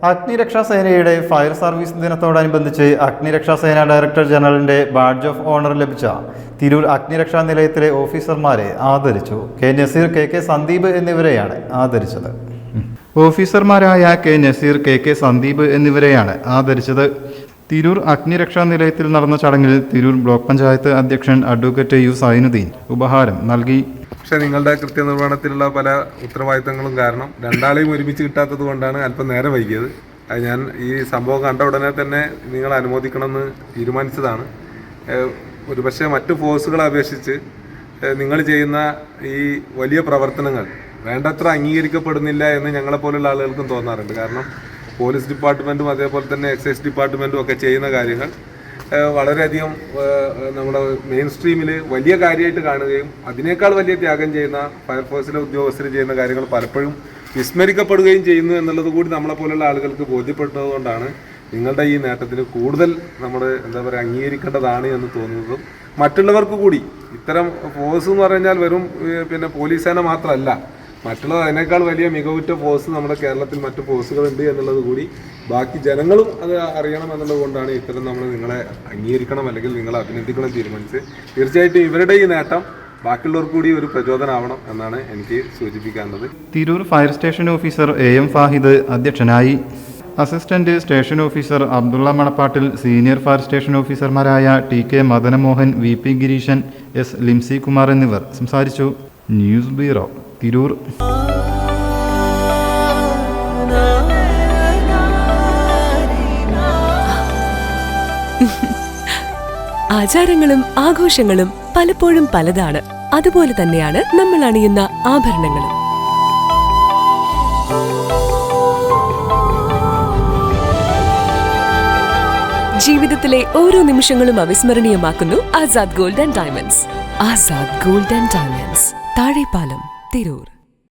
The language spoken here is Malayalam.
അഗ്നിരക്ഷാസേനയുടെ ഫയർ സർവീസ് ദിനത്തോടനുബന്ധിച്ച് അഗ്നിരക്ഷാസേന ഡയറക്ടർ ജനറലിന്റെ ബാഡ്ജ് ഓഫ് ഓണർ ലഭിച്ച തിരൂർ അഗ്നിരക്ഷാ നിലയത്തിലെ ഓഫീസർമാരെ ആദരിച്ചു. കെ നസീർ, കെ സന്ദീപ് എന്നിവരെയാണ് ആദരിച്ചത്. ഓഫീസർമാരായ കെ നസീർ, കെ സന്ദീപ് എന്നിവരെയാണ് ആദരിച്ചത്. തിരൂർ അഗ്നിരക്ഷാ നിലയത്തിൽ നടന്ന ചടങ്ങിൽ തിരൂർ ബ്ലോക്ക് പഞ്ചായത്ത് അധ്യക്ഷൻ അഡ്വക്കേറ്റ് യു സൈനുദ്ദീൻ ഉപഹാരം നൽകി. പക്ഷേ നിങ്ങളുടെ കൃത്യനിർവഹണത്തിലുള്ള പല ഉത്തരവാദിത്തങ്ങളും കാരണം രണ്ടാളെയും ഒരുമിച്ച് കിട്ടാത്തത് കൊണ്ടാണ് അല്പം നേരം വൈകിയത്. ഞാൻ ഈ സംഭവം കണ്ട ഉടനെ തന്നെ നിങ്ങൾ അനുമോദിക്കണമെന്ന് തീരുമാനിച്ചതാണ്. ഒരുപക്ഷെ മറ്റു ഫോഴ്സുകളെ അപേക്ഷിച്ച് നിങ്ങൾ ചെയ്യുന്ന ഈ വലിയ പ്രവർത്തനങ്ങൾ വേണ്ടത്ര അംഗീകരിക്കപ്പെടുന്നില്ല എന്ന് ഞങ്ങളെപ്പോലുള്ള ആളുകൾക്കും തോന്നാറുണ്ട്. കാരണം പോലീസ് ഡിപ്പാർട്ട്മെൻറ്റും അതേപോലെ തന്നെ എക്സൈസ് ഡിപ്പാർട്ട്മെൻറ്റും ഒക്കെ ചെയ്യുന്ന കാര്യങ്ങൾ വളരെയധികം നമ്മുടെ മെയിൻ സ്ട്രീമിൽ വലിയ കാര്യമായിട്ട് കാണുകയും അതിനേക്കാൾ വലിയ ത്യാഗം ചെയ്യുന്ന ഫയർഫോഴ്സിലെ ഉദ്യോഗസ്ഥർ ചെയ്യുന്ന കാര്യങ്ങൾ പലപ്പോഴും വിസ്മരിക്കപ്പെടുകയും ചെയ്യുന്നു എന്നുള്ളത് കൂടി നമ്മളെപ്പോലുള്ള ആളുകൾക്ക് ബോധ്യപ്പെട്ടതുകൊണ്ടാണ് നിങ്ങളുടെ ഈ നേട്ടത്തിന് കൂടുതൽ നമ്മൾ അംഗീകരിക്കേണ്ടതാണ് എന്ന് തോന്നുന്നതും മറ്റുള്ളവർക്ക് കൂടി ഇത്തരം ഫോഴ്സ് എന്ന് പറഞ്ഞാൽ വെറും പോലീസ് സേന മാത്രമല്ല, മറ്റുള്ളത് അതിനേക്കാൾ വലിയ മികവുറ്റ ഫോഴ്സ് നമ്മുടെ കേരളത്തിൽ മറ്റു ഫോഴ്സുകളുണ്ട് എന്നുള്ളത് കൂടി ബാക്കി ജനങ്ങളും അത് അറിയണം എന്നുള്ളത് കൊണ്ടാണ് ഇത്തരം നമ്മൾ നിങ്ങളെ അംഗീകരിക്കണം അല്ലെങ്കിൽ നിങ്ങളെ അഭിനന്ദിക്കണം തീരുമാനിച്ച്. തീർച്ചയായിട്ടും ഇവരുടെ ഈ നേട്ടം ബാക്കിയുള്ളവർക്ക് കൂടി ഒരു പ്രചോദനമാവണം എന്നാണ് എനിക്ക് സൂചിപ്പിക്കാനുള്ളത്. Tirur fire station officer AM Fahid അധ്യക്ഷനായി. Assistant station officer Abdulla Manappattil, senior fire station ഓഫീസർമാരായ TK Madanamohan, VP Gireesan, S Limsi Kumar എന്നിവർ സംസാരിച്ചു. News bureau, Tirur. ആചാരങ്ങളും ആഘോഷങ്ങളും പലപ്പോഴും പലതാണ്. അതുപോലെ തന്നെയാണ് നമ്മൾ അണിയുന്ന ആഭരണങ്ങളും. ജീവിതത്തിലെ ഓരോ നിമിഷങ്ങളും അവിസ്മരണീയമാക്കുന്നു Azad gold and diamonds. Azad gold and diamonds, Thazhepalam, Tirur.